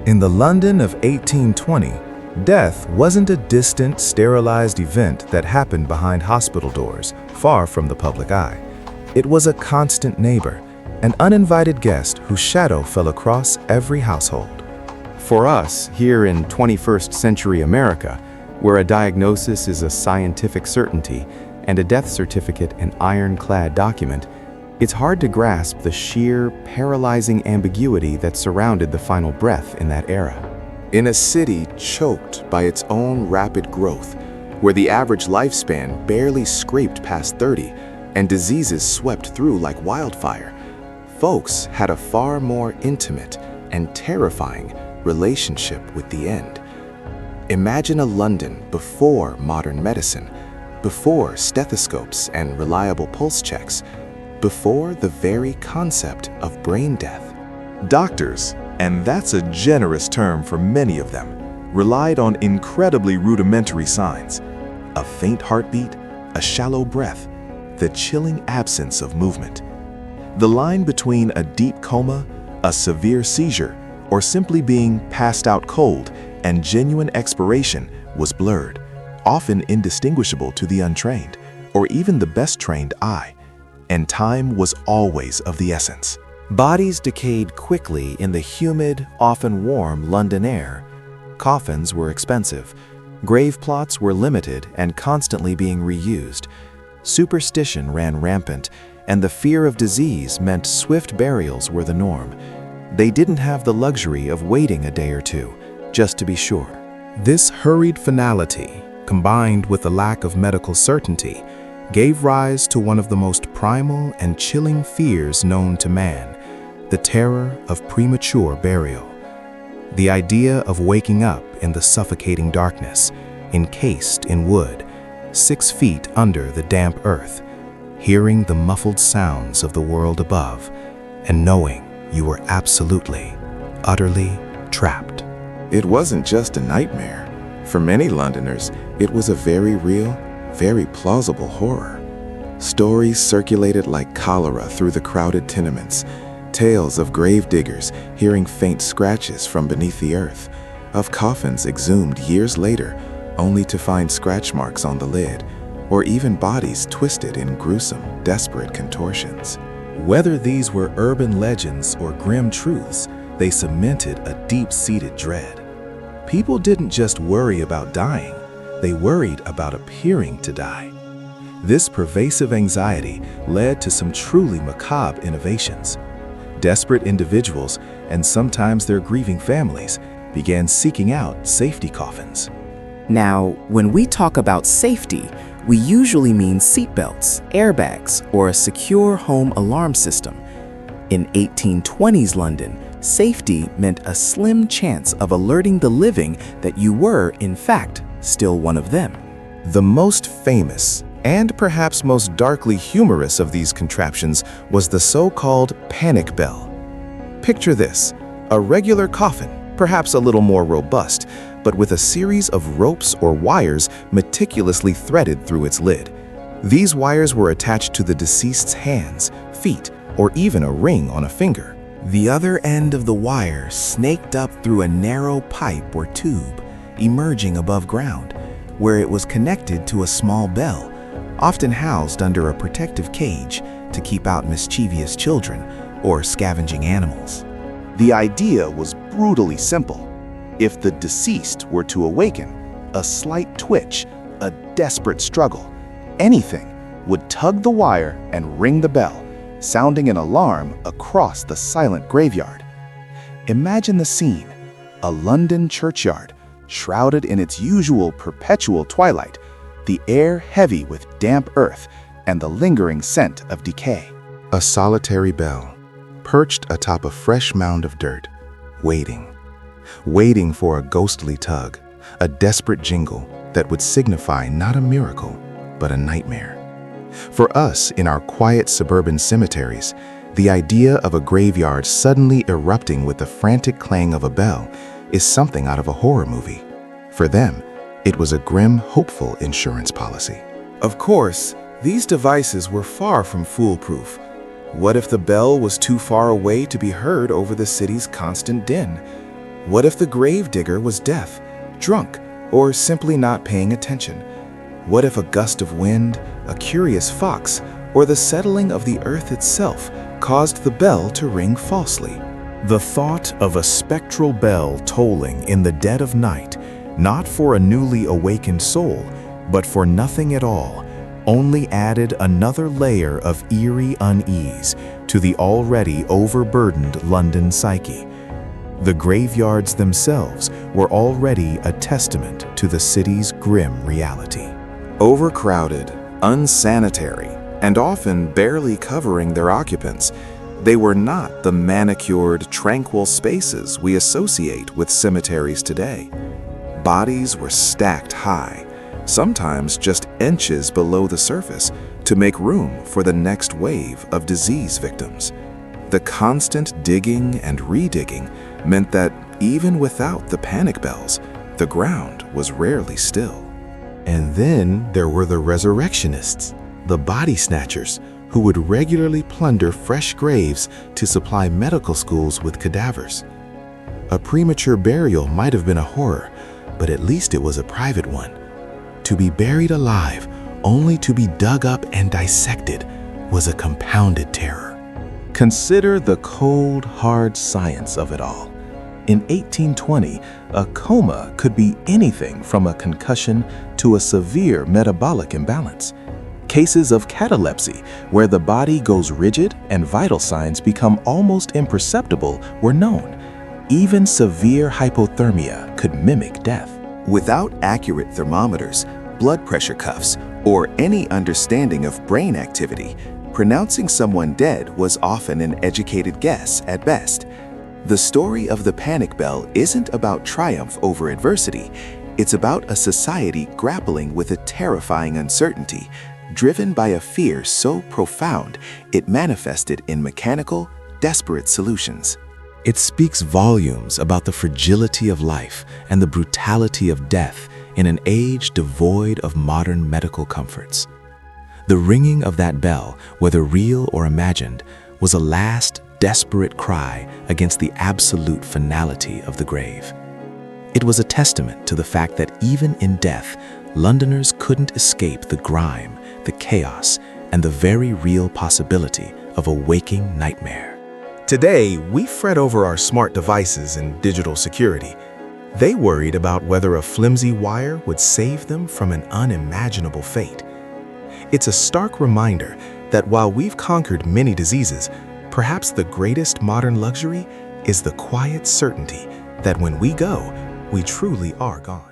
In the London of 1820, death wasn't a distant, sterilized event that happened behind hospital doors, far from the public eye. It was a constant neighbor, an uninvited guest whose shadow fell across every household. For us, here in 21st century America, where a diagnosis is a scientific certainty and a death certificate an ironclad document, it's hard to grasp the sheer, paralyzing ambiguity that surrounded the final breath in that era. In a city choked by its own rapid growth, where the average lifespan barely scraped past 30 and diseases swept through like wildfire, folks had a far more intimate and terrifying relationship with the end. Imagine a London before modern medicine, before stethoscopes and reliable pulse checks, before the very concept of brain death. Doctors, and that's a generous term for many of them, relied on incredibly rudimentary signs: a faint heartbeat, a shallow breath, the chilling absence of movement. The line between a deep coma, a severe seizure, or simply being passed out cold and genuine expiration was blurred, often indistinguishable to the untrained, or even the best trained eye. And time was always of the essence. Bodies decayed quickly in the humid, often warm London air. Coffins were expensive. Grave plots were limited and constantly being reused. Superstition ran rampant, and the fear of disease meant swift burials were the norm. They didn't have the luxury of waiting a day or two, just to be sure. This hurried finality, combined with the lack of medical certainty, gave rise to one of the most primal and chilling fears known to man, the terror of premature burial. The idea of waking up in the suffocating darkness, encased in wood, 6 feet under the damp earth, hearing the muffled sounds of the world above, and knowing you were absolutely, utterly trapped. It wasn't just a nightmare. For many Londoners, it was a very real, very plausible horror. Stories circulated like cholera through the crowded tenements, tales of grave diggers hearing faint scratches from beneath the earth, of coffins exhumed years later only to find scratch marks on the lid, or even bodies twisted in gruesome, desperate contortions. Whether these were urban legends or grim truths, they cemented a deep-seated dread. People didn't just worry about dying, they worried about appearing to die. This pervasive anxiety led to some truly macabre innovations. Desperate individuals, and sometimes their grieving families, began seeking out safety coffins. Now, when we talk about safety, we usually mean seatbelts, airbags, or a secure home alarm system. In 1820s London, safety meant a slim chance of alerting the living that you were, in fact, still one of them. The most famous, and perhaps most darkly humorous of these contraptions was the so-called panic bell. Picture this: a regular coffin, perhaps a little more robust, but with a series of ropes or wires meticulously threaded through its lid. These wires were attached to the deceased's hands, feet, or even a ring on a finger. The other end of the wire snaked up through a narrow pipe or tube, emerging above ground, where it was connected to a small bell, often housed under a protective cage to keep out mischievous children or scavenging animals. The idea was brutally simple. If the deceased were to awaken, a slight twitch, a desperate struggle, anything would tug the wire and ring the bell, sounding an alarm across the silent graveyard. Imagine the scene: a London churchyard, shrouded in its usual perpetual twilight, the air heavy with damp earth and the lingering scent of decay. A solitary bell, perched atop a fresh mound of dirt, waiting for a ghostly tug, a desperate jingle that would signify not a miracle, but a nightmare. For us, in our quiet suburban cemeteries, the idea of a graveyard suddenly erupting with the frantic clang of a bell is something out of a horror movie. For them, it was a grim, hopeful insurance policy. Of course, these devices were far from foolproof. What if the bell was too far away to be heard over the city's constant din? What if the gravedigger was deaf, drunk, or simply not paying attention? What if a gust of wind, a curious fox, or the settling of the earth itself caused the bell to ring falsely? The thought of a spectral bell tolling in the dead of night, not for a newly awakened soul, but for nothing at all, only added another layer of eerie unease to the already overburdened London psyche. The graveyards themselves were already a testament to the city's grim reality. Overcrowded, unsanitary, and often barely covering their occupants, they were not the manicured, tranquil spaces we associate with cemeteries today. Bodies were stacked high, sometimes just inches below the surface, to make room for the next wave of disease victims. The constant digging and redigging meant that even without the panic bells, the ground was rarely still. And then there were the resurrectionists, the body snatchers, who would regularly plunder fresh graves to supply medical schools with cadavers. A premature burial might have been a horror, but at least it was a private one. To be buried alive, only to be dug up and dissected, was a compounded terror. Consider the cold, hard science of it all. In 1820, a coma could be anything from a concussion to a severe metabolic imbalance. Cases of catalepsy, where the body goes rigid and vital signs become almost imperceptible, were known. Even severe hypothermia could mimic death. Without accurate thermometers, blood pressure cuffs, or any understanding of brain activity, pronouncing someone dead was often an educated guess at best. The story of the panic bell isn't about triumph over adversity. It's about a society grappling with a terrifying uncertainty, driven by a fear so profound it manifested in mechanical, desperate solutions. It speaks volumes about the fragility of life and the brutality of death in an age devoid of modern medical comforts. The ringing of that bell, whether real or imagined, was a last, desperate cry against the absolute finality of the grave. It was a testament to the fact that even in death, Londoners couldn't escape the grime, the chaos, and the very real possibility of a waking nightmare. Today, we fret over our smart devices and digital security. They worried about whether a flimsy wire would save them from an unimaginable fate. It's a stark reminder that while we've conquered many diseases, perhaps the greatest modern luxury is the quiet certainty that when we go, we truly are gone.